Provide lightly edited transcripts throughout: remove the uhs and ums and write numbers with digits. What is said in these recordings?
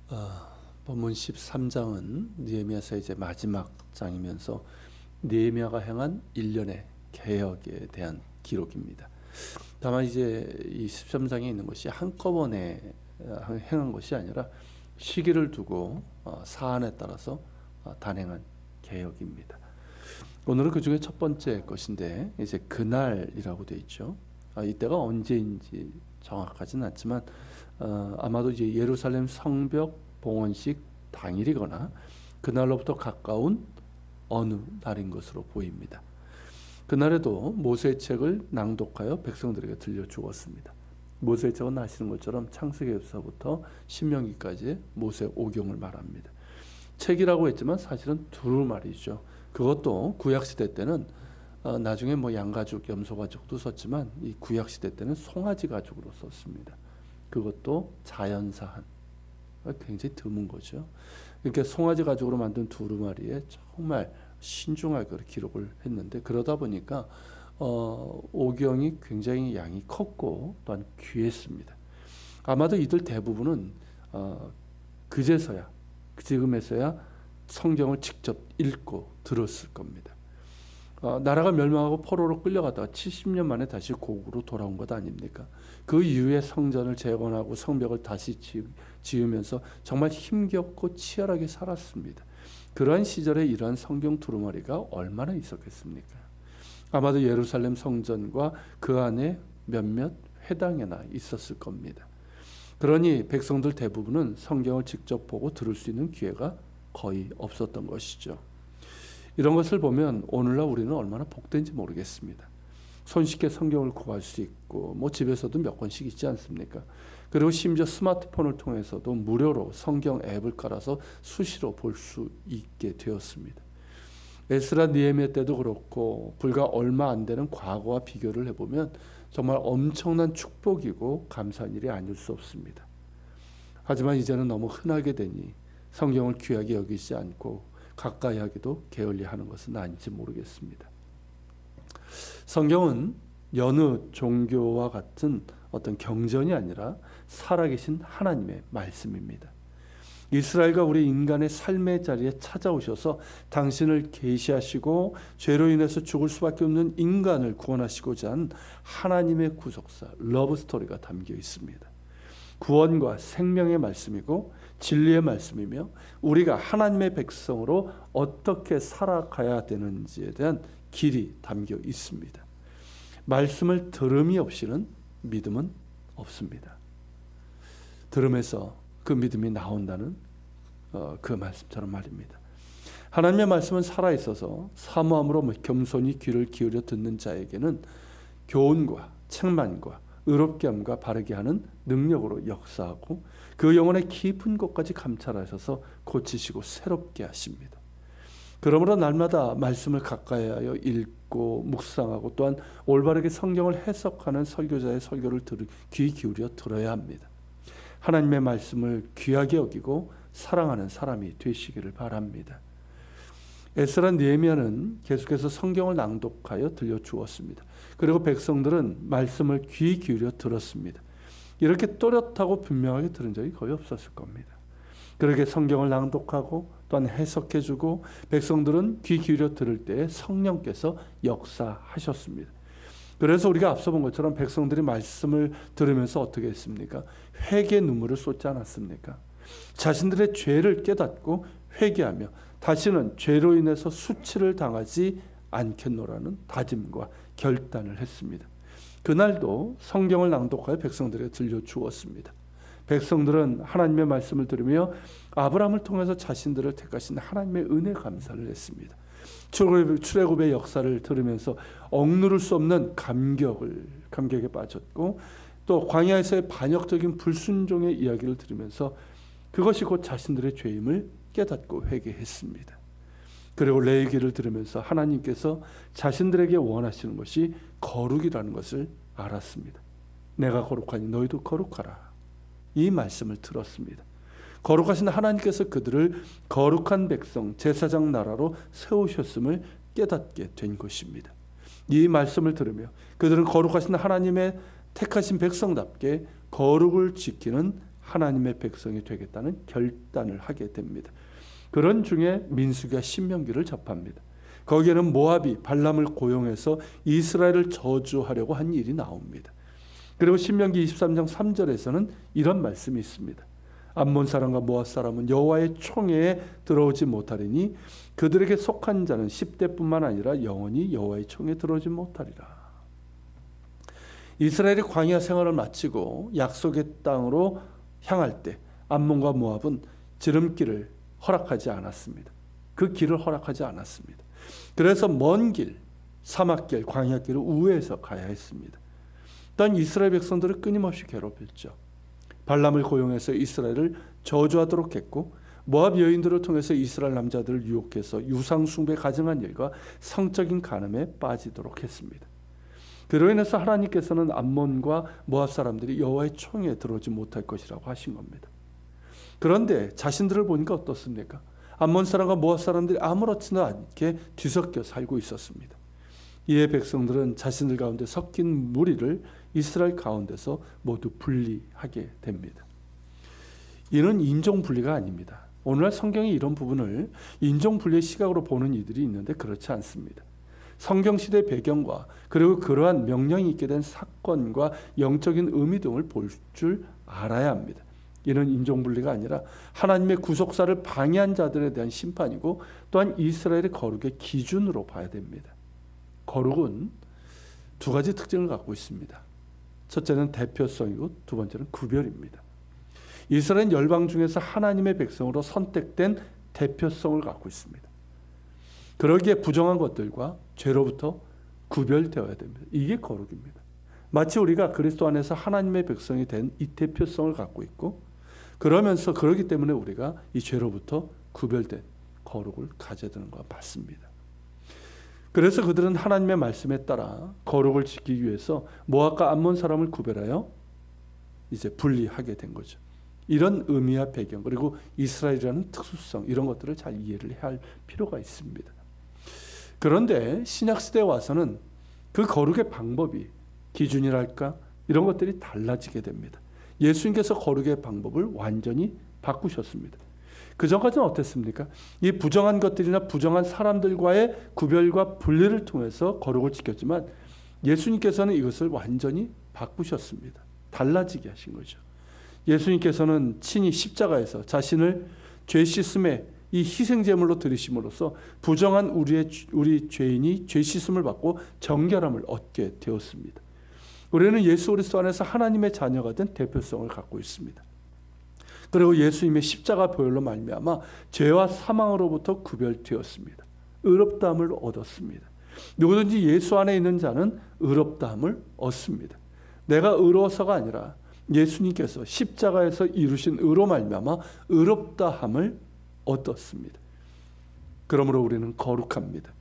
어, 본문 13장은 느헤미야서의 이제 마지막 장이면서 느헤미야가 행한 일련의 개혁에 대한 기록입니다. 다만 이제 이 13장에 있는 것이 한꺼번에 행한 것이 아니라 시기를 두고 사안에 따라서 단행한 개혁입니다. 오늘은 그 중에 첫 번째 것인데 이제 그날이라고 되어 있죠. 이때가 언제인지 정확하진 않지만 아마도 이제 예루살렘 성벽 봉헌식 당일이거나 그날로부터 가까운 어느 날인 것으로 보입니다. 그날에도 모세의 책을 낭독하여 백성들에게 들려주었습니다. 모세의 책은 아시는 것처럼 창세기에서부터 신명기까지 모세 오경을 말합니다. 책이라고 했지만 사실은 두루마리죠. 그것도 구약시대 때는 나중에 뭐 양가죽, 염소가죽도 썼지만 이 구약시대 때는 송아지 가죽으로 썼습니다. 그것도 자연사한, 굉장히 드문 거죠. 이렇게 송아지 가죽으로 만든 두루마리에 정말 신중하게 기록을 했는데, 그러다 보니까 오경이 굉장히 양이 컸고 또한 귀했습니다. 아마도 이들 대부분은 그제서야, 지금에서야 성경을 직접 읽고 들었을 겁니다. 나라가 멸망하고 포로로 끌려갔다가 70년 만에 다시 고국으로 돌아온 것 아닙니까? 그 이후에 성전을 재건하고 성벽을 다시 지으면서 정말 힘겹고 치열하게 살았습니다. 그러한 시절에 이러한 성경 두루마리가 얼마나 있었겠습니까? 아마도 예루살렘 성전과 그 안에 몇몇 회당에나 있었을 겁니다. 그러니 백성들 대부분은 성경을 직접 보고 들을 수 있는 기회가 거의 없었던 것이죠. 이런 것을 보면 오늘날 우리는 얼마나 복된지 모르겠습니다. 손쉽게 성경을 구할 수 있고 뭐 집에서도 몇 권씩 있지 않습니까? 그리고 심지어 스마트폰을 통해서도 무료로 성경 앱을 깔아서 수시로 볼 수 있게 되었습니다. 에스라 느헤미야 때도 그렇고 불과 얼마 안 되는 과거와 비교를 해보면 정말 엄청난 축복이고 감사한 일이 아닐 수 없습니다. 하지만 이제는 너무 흔하게 되니 성경을 귀하게 여기지 않고 가까이 하기도 게을리하는 것은 아닌지 모르겠습니다. 성경은 여느 종교와 같은 어떤 경전이 아니라 살아계신 하나님의 말씀입니다. 이스라엘과 우리 인간의 삶의 자리에 찾아오셔서 당신을 계시하시고 죄로 인해서 죽을 수밖에 없는 인간을 구원하시고자 한 하나님의 구속사, 러브스토리가 담겨 있습니다. 구원과 생명의 말씀이고 진리의 말씀이며 우리가 하나님의 백성으로 어떻게 살아가야 되는지에 대한 길이 담겨 있습니다. 말씀을 들음이 없이는 믿음은 없습니다. 들음에서 그 믿음이 나온다는 그 말씀처럼 말입니다. 하나님의 말씀은 살아있어서 사모함으로 겸손히 귀를 기울여 듣는 자에게는 교훈과 책망과 의롭게 함과 바르게 하는 능력으로 역사하고 그 영혼의 깊은 곳까지 감찰하셔서 고치시고 새롭게 하십니다. 그러므로 날마다 말씀을 가까이 하여 읽고 묵상하고 또한 올바르게 성경을 해석하는 설교자의 설교를 귀 기울여 들어야 합니다. 하나님의 말씀을 귀하게 여기고 사랑하는 사람이 되시기를 바랍니다. 에스라 느헤미야는 계속해서 성경을 낭독하여 들려주었습니다. 그리고 백성들은 말씀을 귀 기울여 들었습니다. 이렇게 또렷하고 분명하게 들은 적이 거의 없었을 겁니다. 그렇게 성경을 낭독하고 또한 해석해주고 백성들은 귀 기울여 들을 때 성령께서 역사하셨습니다. 그래서 우리가 앞서 본 것처럼 백성들이 말씀을 들으면서 어떻게 했습니까? 회개 눈물을 쏟지 않았습니까? 자신들의 죄를 깨닫고 회개하며 다시는 죄로 인해서 수치를 당하지 않겠노라는 다짐과 결단을 했습니다. 그날도 성경을 낭독하여 백성들에게 들려주었습니다. 백성들은 하나님의 말씀을 들으며 아브라함을 통해서 자신들을 택하신 하나님의 은혜 감사를 했습니다. 출애굽의 역사를 들으면서 억누를 수 없는 감격에 빠졌고 또 광야에서의 반역적인 불순종의 이야기를 들으면서 그것이 곧 자신들의 죄임을 깨닫고 회개했습니다. 그리고 레위기를 들으면서 하나님께서 자신들에게 원하시는 것이 거룩이라는 것을 알았습니다. 내가 거룩하니 너희도 거룩하라. 이 말씀을 들었습니다. 거룩하신 하나님께서 그들을 거룩한 백성, 제사장 나라로 세우셨음을 깨닫게 된 것입니다. 이 말씀을 들으며 그들은 거룩하신 하나님의 택하신 백성답게 거룩을 지키는 하나님의 백성이 되겠다는 결단을 하게 됩니다. 그런 중에 민수기와 신명기를 접합니다. 거기에는 모압이 발람을 고용해서 이스라엘을 저주하려고 한 일이 나옵니다. 그리고 신명기 23장 3절에서는 이런 말씀이 있습니다. 암몬 사람과 모압 사람은 여호와의 총회에 들어오지 못하리니 그들에게 속한 자는 10대뿐만 아니라 영원히 여호와의 총회에 들어오지 못하리라. 이스라엘이 광야 생활을 마치고 약속의 땅으로 향할 때 암몬과 모압은 지름길을 허락하지 않았습니다. 그 길을 허락하지 않았습니다. 그래서 먼 길, 사막길, 광야길을 우회해서 가야 했습니다. 또한 이스라엘 백성들을 끊임없이 괴롭혔죠. 발람을 고용해서 이스라엘을 저주하도록 했고 모압 여인들을 통해서 이스라엘 남자들을 유혹해서 유상 숭배에 가증한 일과 성적인 간음에 빠지도록 했습니다. 그로 인해서 하나님께서는 암몬과 모압 사람들이 여호와의 총회에 들어오지 못할 것이라고 하신 겁니다. 그런데 자신들을 보니까 어떻습니까? 암몬 사람과 모압 사람들이 아무렇지도 않게 뒤섞여 살고 있었습니다. 이에 백성들은 자신들 가운데 섞인 무리를 이스라엘 가운데서 모두 분리하게 됩니다. 이는 인종 분리가 아닙니다. 오늘날 성경이 이런 부분을 인종 분리의 시각으로 보는 이들이 있는데 그렇지 않습니다. 성경시대 배경과 그리고 그러한 명령이 있게 된 사건과 영적인 의미 등을 볼 줄 알아야 합니다. 이는 인종 분리가 아니라 하나님의 구속사를 방해한 자들에 대한 심판이고 또한 이스라엘의 거룩의 기준으로 봐야 됩니다. 거룩은 두 가지 특징을 갖고 있습니다. 첫째는 대표성이고 두 번째는 구별입니다. 이스라엘 열방 중에서 하나님의 백성으로 선택된 대표성을 갖고 있습니다. 그러기에 부정한 것들과 죄로부터 구별되어야 됩니다. 이게 거룩입니다. 마치 우리가 그리스도 안에서 하나님의 백성이 된 이 대표성을 갖고 있고 그러면서 그러기 때문에 우리가 이 죄로부터 구별된 거룩을 가져야 되는 것과 같습니다. 그래서 그들은 하나님의 말씀에 따라 거룩을 지키기 위해서 모압과 암몬 사람을 구별하여 이제 분리하게 된 거죠. 이런 의미와 배경 그리고 이스라엘이라는 특수성 이런 것들을 잘 이해를 해야 할 필요가 있습니다. 그런데 신약시대에 와서는 그 거룩의 방법이 기준이랄까 이런 것들이 달라지게 됩니다. 예수님께서 거룩의 방법을 완전히 바꾸셨습니다. 그 전까지는 어땠습니까? 이 부정한 것들이나 부정한 사람들과의 구별과 분리를 통해서 거룩을 지켰지만 예수님께서는 이것을 완전히 바꾸셨습니다. 달라지게 하신 거죠. 예수님께서는 친히 십자가에서 자신을 죄 씻음의 이 희생제물로 드리심으로써 부정한 우리 죄인이 죄 씻음을 받고 정결함을 얻게 되었습니다. 우리는 예수 그리스도 안에서 하나님의 자녀가 된 대표성을 갖고 있습니다. 그리고 예수님의 십자가 보혈로 말미암아 죄와 사망으로부터 구별되었습니다. 의롭다함을 얻었습니다. 누구든지 예수 안에 있는 자는 의롭다함을 얻습니다. 내가 의로워서가 아니라 예수님께서 십자가에서 이루신 의로 말미암아 의롭다함을 얻었습니다. 그러므로 우리는 거룩합니다.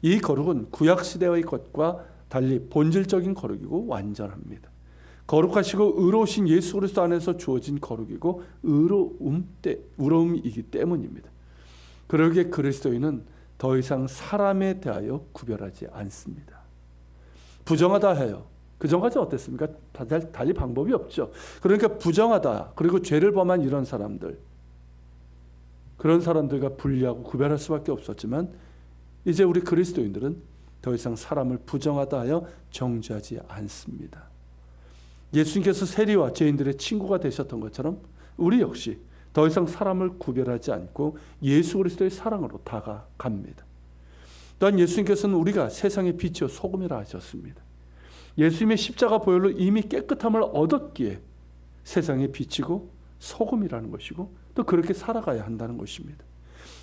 이 거룩은 구약시대의 것과 달리 본질적인 거룩이고 완전합니다. 거룩하시고 의로우신 예수 그리스도 안에서 주어진 거룩이고 의로움이기 때문입니다. 그러기에 그리스도인은 더 이상 사람에 대하여 구별하지 않습니다. 부정하다 해요. 그 전까지 어땠습니까? 달리 방법이 없죠. 그러니까 부정하다 그리고 죄를 범한 이런 사람들 그런 사람들과 분리하고 구별할 수밖에 없었지만 이제 우리 그리스도인들은 더 이상 사람을 부정하다 하여 정죄하지 않습니다. 예수님께서 세리와 죄인들의 친구가 되셨던 것처럼 우리 역시 더 이상 사람을 구별하지 않고 예수 그리스도의 사랑으로 다가갑니다. 또한 예수님께서는 우리가 세상의 빛이요 소금이라 하셨습니다. 예수님의 십자가 보혈로 이미 깨끗함을 얻었기에 세상의 빛이고 소금이라는 것이고 또 그렇게 살아가야 한다는 것입니다.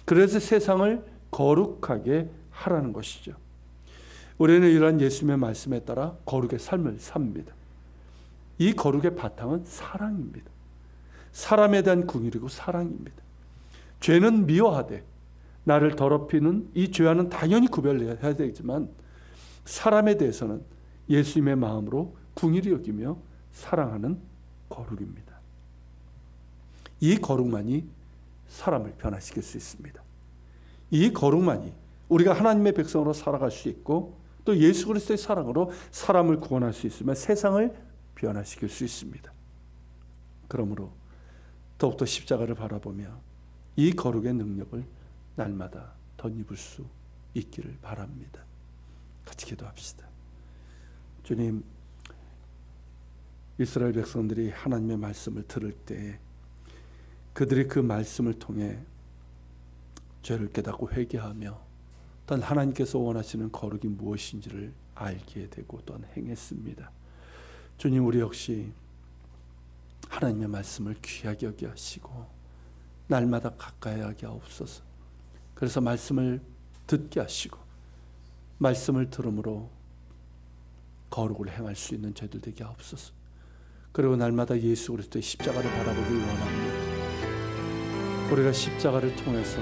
그래서 세상을 거룩하게 하라는 것이죠. 우리는 이러한 예수님의 말씀에 따라 거룩의 삶을 삽니다. 이 거룩의 바탕은 사랑입니다. 사람에 대한 긍휼이고 사랑입니다. 죄는 미워하되 나를 더럽히는 이 죄와는 당연히 구별해야 되지만 사람에 대해서는 예수님의 마음으로 긍휼히 여기며 사랑하는 거룩입니다. 이 거룩만이 사람을 변화시킬 수 있습니다. 이 거룩만이 우리가 하나님의 백성으로 살아갈 수 있고 또 예수 그리스도의 사랑으로 사람을 구원할 수 있으며 세상을 변화시킬 수 있습니다. 그러므로 더욱더 십자가를 바라보며 이 거룩의 능력을 날마다 덧입을 수 있기를 바랍니다. 같이 기도합시다. 주님, 이스라엘 백성들이 하나님의 말씀을 들을 때 그들이 그 말씀을 통해 죄를 깨닫고 회개하며 또한 하나님께서 원하시는 거룩이 무엇인지를 알게 되고 또한 행했습니다. 주님, 우리 역시 하나님의 말씀을 귀하게 여겨 하시고 날마다 가까이 하게 하옵소서. 그래서 말씀을 듣게 하시고 말씀을 들음으로 거룩을 행할 수 있는 저희들 되게 하옵소서. 그리고 날마다 예수 그리스도의 십자가를 바라보길 원합니다. 우리가 십자가를 통해서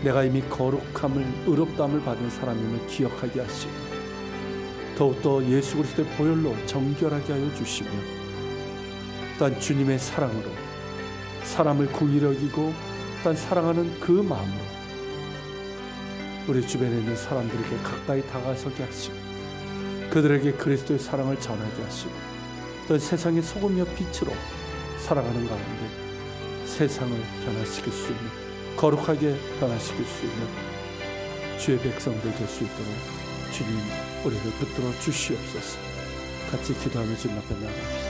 내가 이미 거룩함을, 의롭다함을 받은 사람임을 기억하게 하시고 더욱더 예수 그리스도의 보혈로 정결하게 하여 주시며 또한 주님의 사랑으로 사람을 궁히 여기고 또한 사랑하는 그 마음으로 우리 주변에 있는 사람들에게 가까이 다가서게 하시고 그들에게 그리스도의 사랑을 전하게 하시고 또한 세상의 소금이요 빛으로 살아가는 가운데 세상을 변화시킬 수 있는, 거룩하게 변화시킬 수 있는 주의 백성들 될 수 있도록 주님 우리를 붙들어 주시옵소서. 같이 기도하며 주님 앞에 나아갑시다.